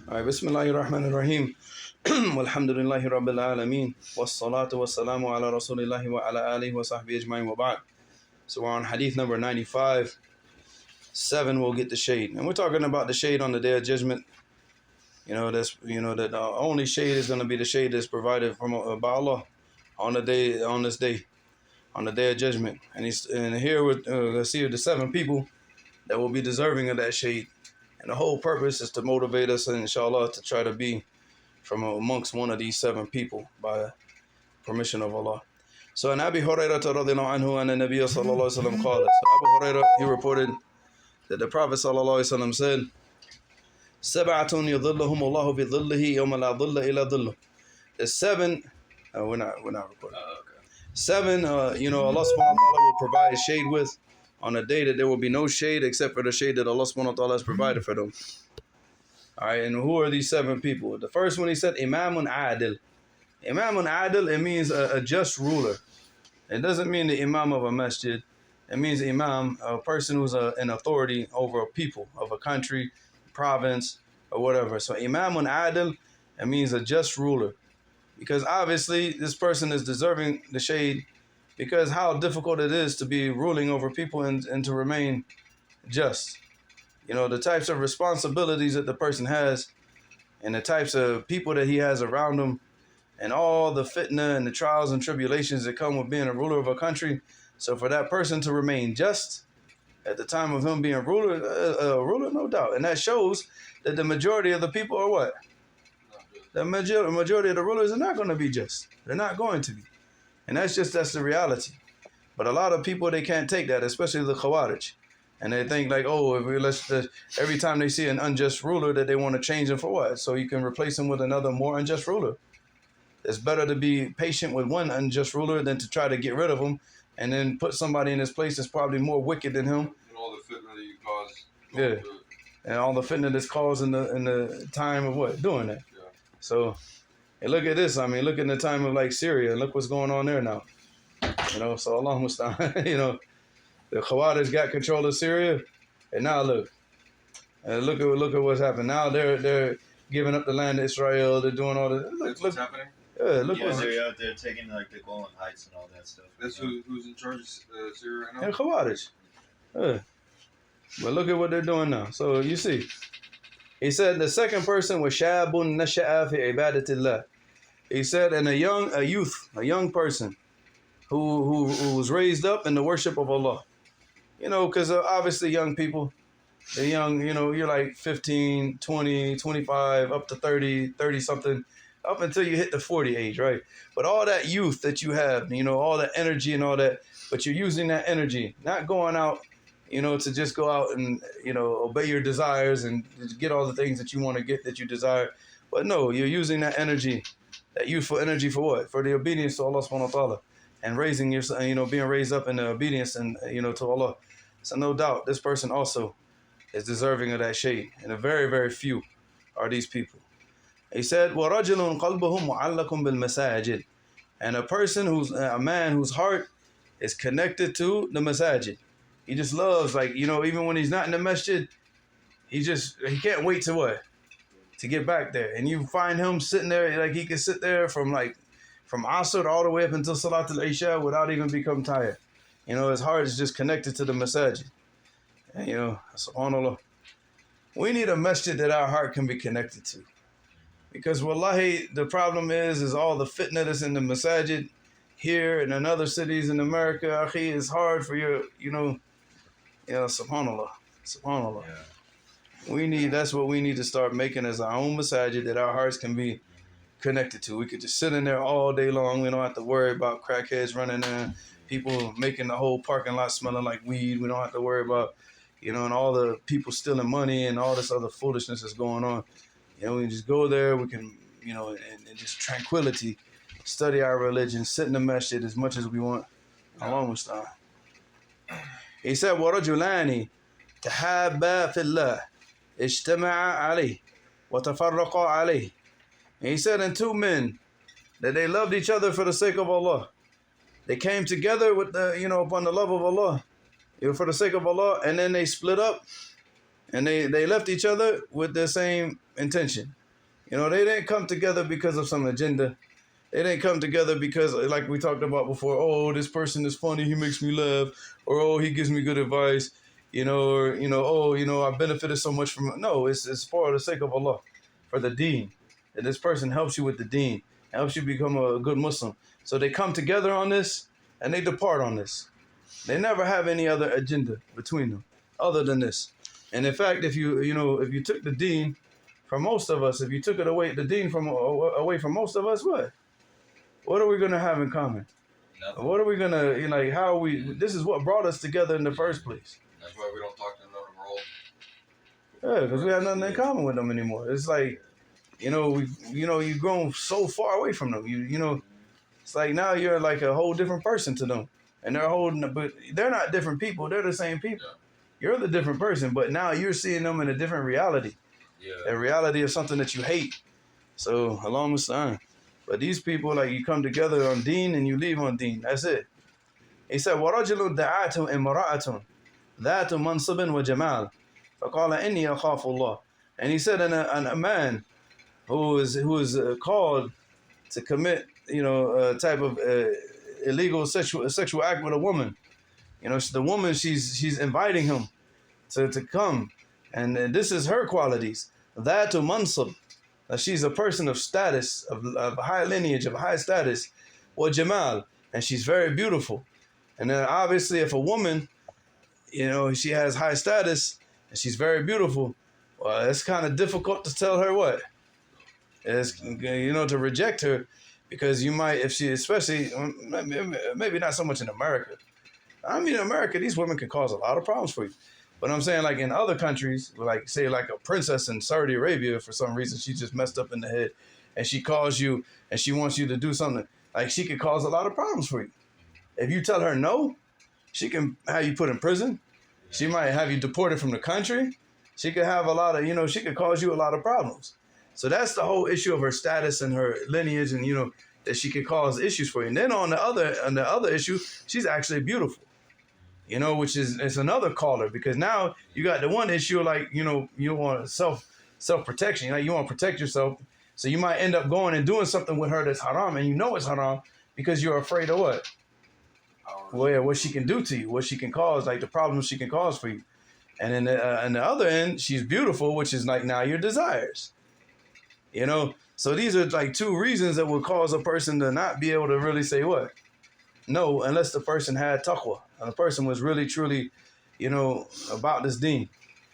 All right, Bismillahir Rahmanir Rahim. Walhamdulillahi Rabbil Alameen. Wassalatu wassalamu ala Rasulillahi wa ala alihi wa sahbihi ajma'in wa ba'd. So we're on Hadith number 95. 7 will get the shade. And we're talking about the shade on the Day of Judgment. That only shade is going to be the shade that's provided from by Allah on this day, on the Day of Judgment. And here let's see the 7 people that will be deserving of that shade. And the whole purpose is to motivate us, inshallah, to try to be from amongst one of these 7 people by permission of Allah. So in Abi Hurairah radhiyallahu anhu and the Nabi sallallahu alaihi wasallam called us. So Abu Hurairah, he reported that the Prophet sallallahu alaihi wasallam said, "Sab'atun yudhilluhum Allahu bi dhillihi yawma la dhilla illa dhilluh." There's 7. We're not recording. Okay. 7. Allah subhanahu wa taala will provide shade with on a day that there will be no shade except for the shade that Allah subhanahu wa ta'ala has provided for them. Alright, and who are these 7 people? The first one, he said, Imamun Adil. Imamun Adil, it means a just ruler. It doesn't mean the imam of a masjid. It means imam, a person who's an authority over a people, of a country, province, or whatever. So Imamun Adil, it means a just ruler. Because obviously, this person is deserving the shade because how difficult it is to be ruling over people and to remain just. The types of responsibilities that the person has and the types of people that he has around him and all the fitna and the trials and tribulations that come with being a ruler of a country. So for that person to remain just at the time of him being a ruler, no doubt. And that shows that the majority of the people are what? The majority of the rulers are not going to be just. They're not going to be. And that's the reality. But a lot of people, they can't take that, especially the Khawarij. And they think like, every time they see an unjust ruler that they want to change him for what? So you can replace him with another more unjust ruler. It's better to be patient with one unjust ruler than to try to get rid of him and then put somebody in his place that's probably more wicked than him. And all the fitna that you cause. Yeah. And all the fitna that's caused in the time of what? Doing that. Yeah. So... And look at this. I mean, look in the time of like Syria. Look what's going on there now. So Allah musta'an. The Khawarij got control of Syria, and now look at what's happened. Now they're giving up the land to Israel. They're doing all this. Look what's happening. Yeah, they're out there taking like the Golan Heights and all that stuff. That's who's in charge of Syria right now. And Khawarij. Yeah. But look at what they're doing now. So you see. He said the second person was Shabun Nasha'a fi ibadatillah. He said, and a young person who was raised up in the worship of Allah. Because obviously young people, they're young, you're like 15, 20, 25, up to 30 something, up until you hit the 40 age, right? But all that youth that you have, all that energy and all that, but you're using that energy, not going out, to just go out and, obey your desires and get all the things that you want to get that you desire. But no, you're using that energy, that youthful energy for what? For the obedience to Allah subhanahu wa ta'ala and raising yourself, being raised up in the obedience and, to Allah. So no doubt this person also is deserving of that shade. And a very, very few are these people. He said, وَرَجُلٌ قَلْبُهُ مُعَلَّقٌ بِالْمَسَاجِدِ. And a man whose heart is connected to the masajid. He just loves, even when he's not in the masjid, he can't wait to what? To get back there. And you find him sitting there, like he can sit there from Asr all the way up until Salat al-Isha without even become tired. His heart is just connected to the masajid. And, subhanAllah. We need a masjid that our heart can be connected to. Because wallahi, the problem is all the fitna that's in the masajid here and in other cities in America, akhi, it's hard for subhanAllah. SubhanAllah. Yeah. That's what we need to start making as our own masajid that our hearts can be connected to. We could just sit in there all day long. We don't have to worry about crackheads running in, people making the whole parking lot smelling like weed. We don't have to worry about, and all the people stealing money and all this other foolishness that's going on. We can just go there. We can, and just tranquility, study our religion, sit in the masjid as much as we want. Allah musta'an. He said, وَرَجُلَانِ تَحَابَّا فِي اللَّهِ اجْتَمَعَا عَلَيْهِ وَتَفَرَّقَا عَلَيْهِ. And he said, and 2 men, that they loved each other for the sake of Allah. They came together with upon the love of Allah, for the sake of Allah, and then they split up And they left each other with the same intention. You know, they didn't come together because of some agenda. They didn't come together because, like we talked about before, oh, this person is funny, he makes me laugh, or oh, he gives me good advice, or oh, I benefited so much from it. No, it's for the sake of Allah, for the deen. And this person helps you with the deen, helps you become a good Muslim. So they come together on this and they depart on this. They never have any other agenda between them other than this. And in fact, if you took the deen from most of us, if you took it away, the deen away from most of us, what are we going to have in common? Nothing. What are we going to, how are we, this is what brought us together in the first place. That's why we don't talk to another world. Yeah, because we have nothing in common with them anymore. It's like, you've grown so far away from them. It's like now you're like a whole different person to them. And but they're not different people. They're the same people. Yeah. You're the different person, but now you're seeing them in a different reality. Yeah. A reality of something that you hate. So, Allah Musta'an. But these people, like, you come together on deen and you leave on deen. That's it. He said, وَرَجُلٌ دَعَاتُ إِمْرَأَةٌ ذَاتُ مَنْصِبٍ وَجَمَالٍ فَقَالَ إِنِّي أَخَافُ اللَّهِ. And he said, a man who is called to commit, a type of illegal sexual act with a woman. The woman, she's inviting him to come. And this is her qualities. Dhatu mansab. She's a person of status, of high lineage, of high status. Wa jamal. And she's very beautiful. And then obviously if a woman, she has high status and she's very beautiful, well, it's kind of difficult to tell her what. It's, to reject her, because you might, if she, especially, maybe not so much in America. I mean, in America, these women can cause a lot of problems for you. But I'm saying, like, in other countries, like, say, like a princess in Saudi Arabia, for some reason, she just messed up in the head, and she calls you, and she wants you to do something. Like, she could cause a lot of problems for you. If you tell her no, she can have you put in prison. She might have you deported from the country. She could have a lot of, she could cause you a lot of problems. So that's the whole issue of her status and her lineage, and, that she could cause issues for you. And then on the other issue, she's actually beautiful. Which is another caller, because now you got the one issue, like, you want self-protection. You want to protect yourself. So you might end up going and doing something with her that's haram, and it's haram because you're afraid of what? Well, yeah, what she can do to you, what she can cause, like the problems she can cause for you. And then on the other end, she's beautiful, which is like now your desires. So these are like two reasons that will cause a person to not be able to really say what? No, unless the person had taqwa. And the person was really, truly, about this deen.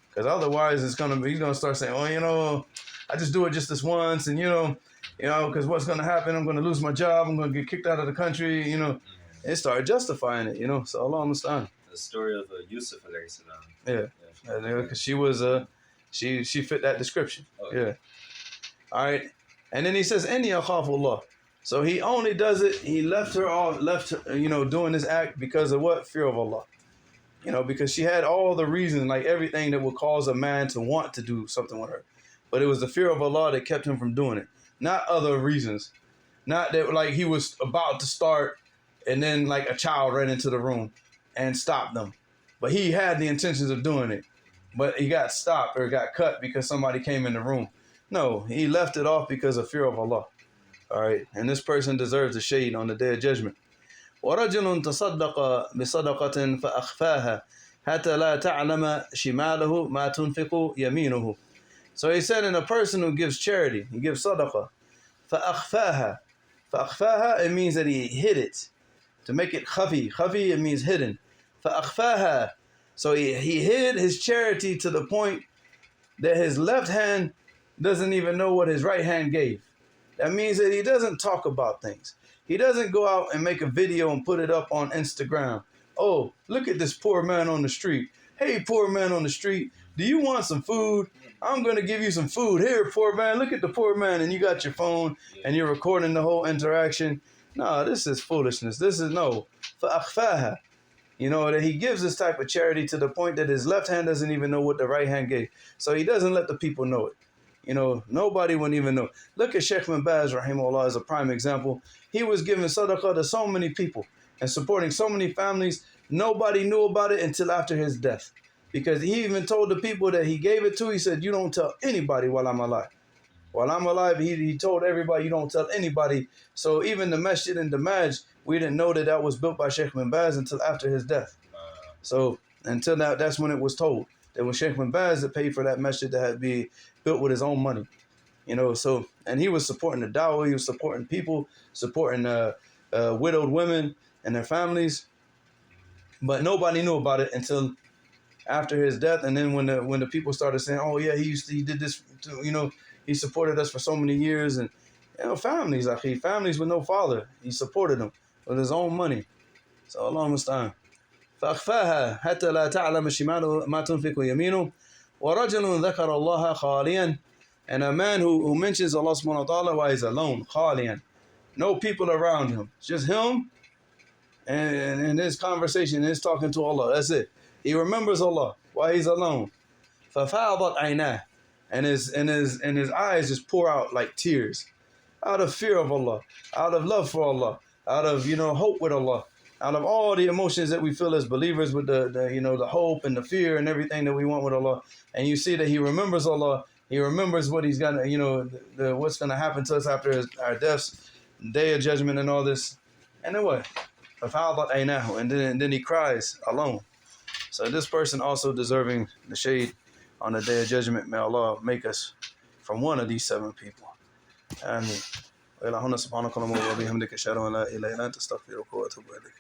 Because otherwise he's going to start saying, oh, I just do it just this once. And, because what's going to happen? I'm going to lose my job. I'm going to get kicked out of the country, And start justifying it, So Allah understand. The story of Yusuf alayhi salam. Yeah. Because she was, she fit that description. Okay. Yeah. All right. And then he says, Inni akhafullah. So he only does it, he left her, doing this act because of what? Fear of Allah. Because she had all the reasons, like everything that would cause a man to want to do something with her. But it was the fear of Allah that kept him from doing it. Not other reasons. Not that, like, he was about to start and then, like, a child ran into the room and stopped them. But he had the intentions of doing it. But he got stopped or got cut because somebody came in the room. No, he left it off because of fear of Allah. All right, and this person deserves a shade on the Day of Judgment. وَرَجُلٌ تَصَدَّقَ بِصَدَقَةٍ فَأَخْفَاهَا حَتَّى لَا تَعْلَمَ شِمَالَهُ مَا تُنْفِقُ يَمِينُهُ. So he said, in a person who gives charity, he gives sadaqah, فَأَخْفَاهَا. فَأَخْفَاهَا, it means that he hid it. To make it khafi. Khafi, it means hidden. فَأَخْفَاهَا. So he hid his charity to the point that his left hand doesn't even know what his right hand gave. That means that he doesn't talk about things. He doesn't go out and make a video and put it up on Instagram. Oh, look at this poor man on the street. Hey, poor man on the street, do you want some food? I'm going to give you some food. Here, poor man, look at the poor man. And you got your phone and you're recording the whole interaction. No, this is foolishness. This is no. فَأَخْفَاهَا. That he gives this type of charity to the point that his left hand doesn't even know what the right hand gave. So he doesn't let the people know it. Nobody wouldn't even know. Look at Sheikh bin Baz, rahimahullah, as a prime example. He was giving sadaqah to so many people and supporting so many families. Nobody knew about it until after his death. Because he even told the people that he gave it to, he said, you don't tell anybody while I'm alive. While I'm alive, he told everybody, you don't tell anybody. So even the masjid in Damaj, we didn't know that that was built by Sheikh bin Baz until after his death. So until now, that's when it was told. It was Sheikh bin Baz that paid for that masjid that had to be built with his own money. You know, so, and he was supporting the dawah, he was supporting people, supporting widowed women and their families. But nobody knew about it until after his death. And then when the people started saying, oh yeah, he did this, he supported us for so many years. And, families, families with no father, he supported them with his own money. So Allah musta'an. فأخفاها حتى لا تعلم شماله ما تنفق يمينه ورجل ذكر الله خاليا, and a man who mentions Allah subhanahu wa ta'ala while he's alone, خاليا, no people around him, just him and his conversation, his talking to Allah, that's it. He remembers Allah while he's alone. ففاضت عيناه, and his eyes just pour out like tears, out of fear of Allah, out of love for Allah, out of hope with Allah, out of all the emotions that we feel as believers with the hope and the fear and everything that we want with Allah. And you see that he remembers Allah, he remembers what he's gonna, what's gonna happen to us after our deaths, day of judgment and all this. And then what? And then he cries alone. So this person also deserving the shade on the day of judgment. May Allah make us from one of these 7 people. Ameen. وإلى هنا سبحانك اللهم وبحمدك أشهد أن لا إله إلا أنت أستغفرك وأتوب إليك.